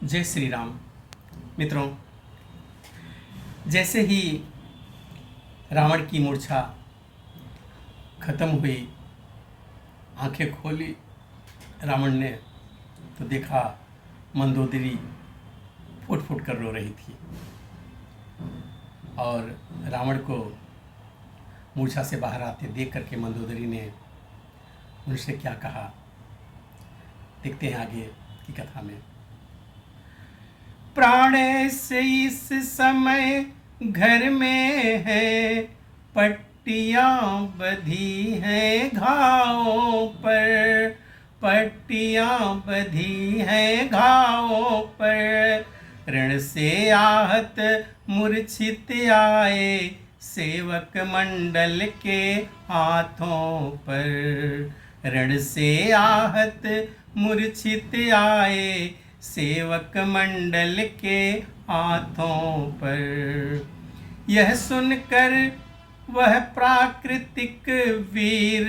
जय श्री राम। मित्रों, जैसे ही रावण की मूर्छा खत्म हुई, आंखें खोली रावण ने तो देखा मंदोदरी फुट फुट कर रो रही थी। और रावण को मूर्छा से बाहर आते देख करके मंदोदरी ने उनसे क्या कहा, देखते हैं आगे की कथा में। प्राणेश इस समय घर में है, पट्टियां बधी हैं घावों पर, पट्टियां बधी हैं घावों पर। रण से आहत मूर्छित आए सेवक मंडल के हाथों पर। रण से आहत मूर्छित आए सेवक मंडल के हाथों पर। यह सुनकर वह प्राकृतिक वीर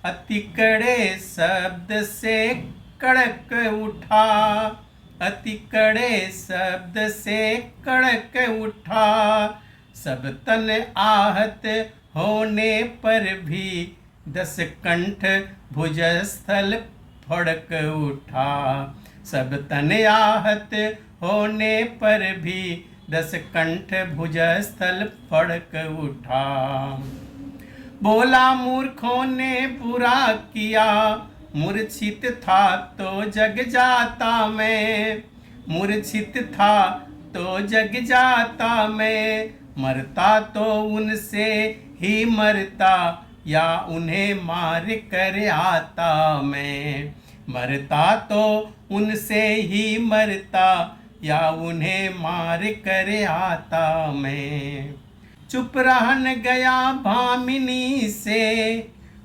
अति कड़े शब्द से कड़क उठा, अति कड़े शब्द से कड़क उठा। सब तन आहत होने पर भी 10 कंठ भुजस्थल फड़क उठा। सब तन आहत होने पर भी 10 कंठ भुजस्थल फड़क उठा। बोला मूर्खों ने बुरा किया, मूर्छित था तो जग जाता मैं, मूर्छित था तो जग जाता मैं। मरता तो उनसे ही मरता या उन्हें मार कर आता मैं। मरता तो उनसे ही मरता या उन्हें मार कर आता मैं। चुप रहन गया भामिनी से,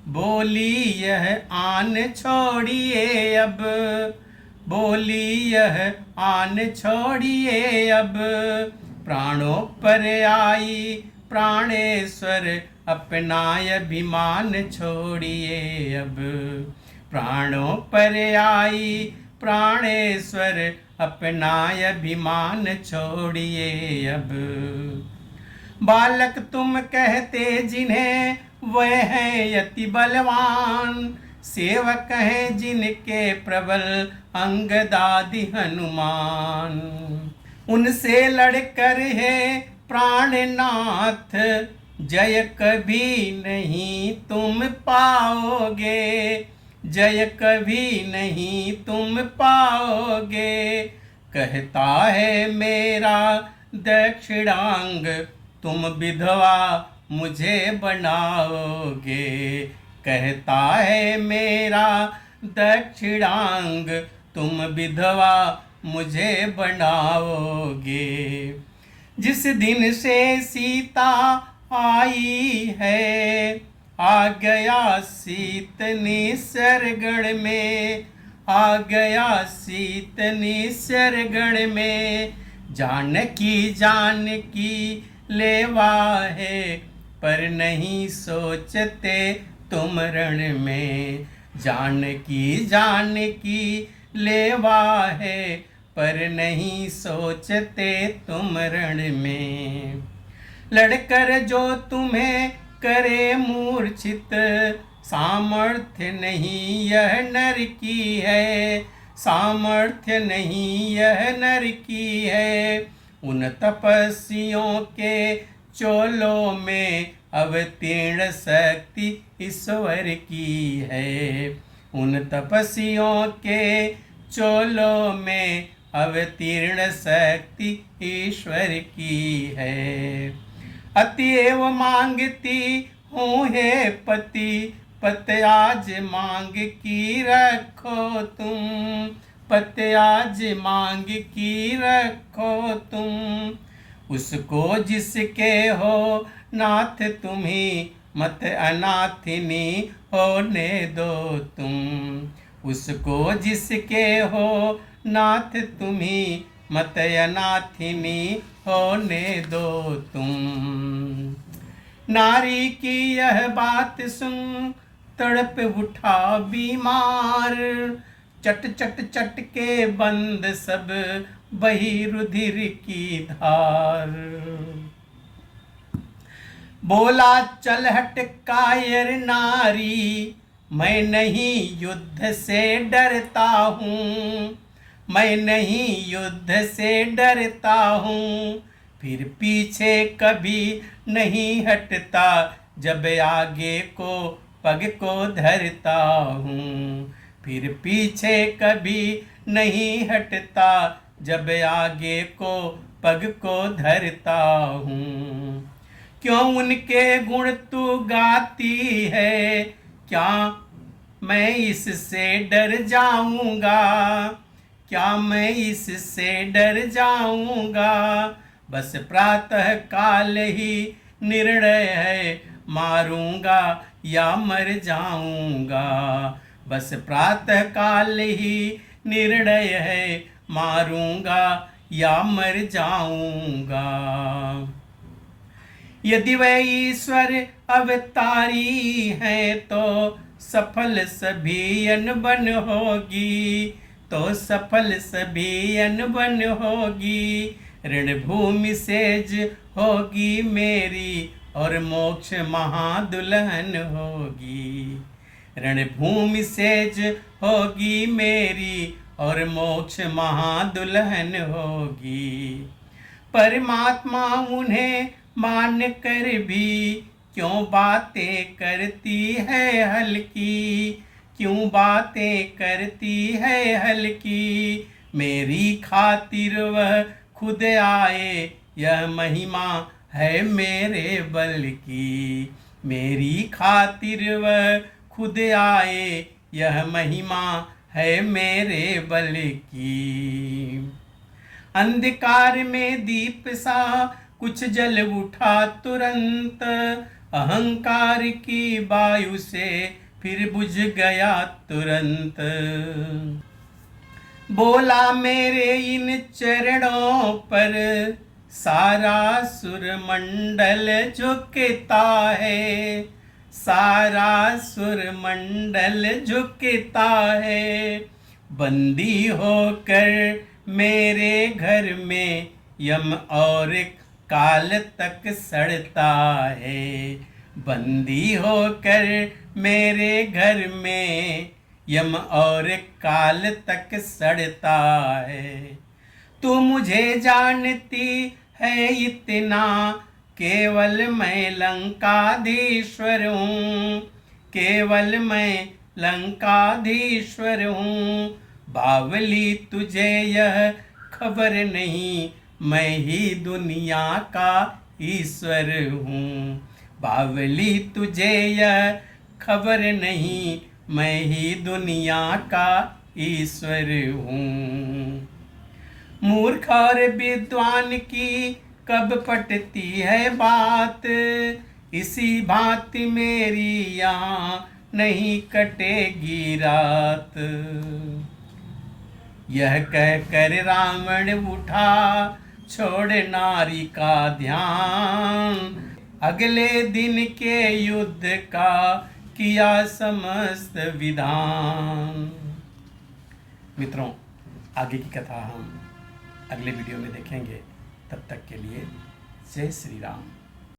बोली यह आन छोड़िए अब, बोली यह आन छोड़िए अब। प्राणों पर आई प्राणेश्वर अपनाय अभिमान छोड़िए अब। प्राणों पर आई प्राणेश्वर अपनाय अभिमान छोड़िए अब। बालक तुम कहते जिन्हें वह है अति बलवान, सेवक हैं जिनके प्रबल अंगदादि हनुमान। उनसे लड़कर है प्राणनाथ जय कभी नहीं तुम पाओगे, जय कभी नहीं तुम पाओगे। कहता है मेरा दक्षिणांग तुम विधवा मुझे बनाओगे। कहता है मेरा दक्षिणांग तुम विधवा मुझे बनाओगे। जिस दिन से सीता आई है, आ गया सीत निसरगढ़ में, आ गया सीत निसरगढ़ में। जानकी लेवा है पर नहीं सोचते तुम रण में। जानकी लेवा है पर नहीं सोचते तुम रण में। लड़कर जो तुम्हें करे मूर्छित, सामर्थ्य नहीं यह नर की है, सामर्थ्य नहीं यह नर की है। उन तपस्वियों के चोलों में अवतीर्ण शक्ति ईश्वर की है। उन तपस्वियों के चोलों में अवतीर्ण शक्ति ईश्वर की है। अतएव मांगती हूँ हे पति, पत आज मांग की रखो तुम, पत आज मांग की रखो तुम। उसको जिसके हो नाथ तुम्ही, मत अनाथिनी होने दो तुम। उसको जिसके हो नाथ तुम्ही, मत अनाथिनी होने दो तुम। नारी की यह बात सुन तड़प उठा बीमार, चट चट चट के बंद सब बही रुधिर की धार। बोला चल हट कायर नारी, मैं नहीं युद्ध से डरता हूँ, मैं नहीं युद्ध से डरता हूँ। फिर पीछे कभी नहीं हटता, जब आगे को पग को धरता हूँ। फिर पीछे कभी नहीं हटता, जब आगे को पग को धरता हूँ। क्यों उनके गुण तू गाती है, क्या मैं इससे डर जाऊंगा, क्या मैं इससे डर जाऊंगा। बस प्रातः काल ही निर्णय है, मारूंगा या मर जाऊंगा। बस प्रातः काल ही निर्णय है, मारूंगा या मर जाऊंगा। यदि वह ईश्वर अवतारी है, तो सफल सभी अनबन होगी, तो सफल सभी अनबन होगी। रणभूमि सेज होगी मेरी, और मोक्ष महादुल्हन होगी। रणभूमि सेज होगी मेरी, और मोक्ष महादुल्हन होगी। परमात्मा उन्हें मान कर भी क्यों बातें करती है हल्की, क्यों बातें करती है हल्की। मेरी खातिर वह खुद आए, यह महिमा है मेरे बल की। मेरी खातिर वह खुद आए, यह महिमा है मेरे बल की। अंधकार में दीप सा कुछ जल उठा तुरंत, अहंकार की वायु से फिर बुझ गया तुरंत। बोला मेरे इन चरणों पर सारा सुरमंडल झुकता है, सारा सुरमंडल झुकता है। बंदी होकर मेरे घर में यम और काल तक सड़ता है। बंदी होकर मेरे घर में यम और काल तक सड़ता है। तू मुझे जानती है इतना, केवल मैं लंकाधीश्वर हूँ, केवल मैं लंकाधीश्वर हूँ। बावली तुझे यह खबर नहीं, मैं ही दुनिया का ईश्वर हूँ। बावली तुझे यह खबर नहीं, मैं ही दुनिया का ईश्वर हूँ। मूर्ख और विद्वान की कब पटती है बात, इसी भांति मेरी यहाँ नहीं कटेगी रात। यह कहकर रावण उठा छोड़ नारी का ध्यान, अगले दिन के युद्ध का किया समस्त विधान। मित्रों, आगे की कथा हम अगले वीडियो में देखेंगे। तब तक के लिए जय श्री राम।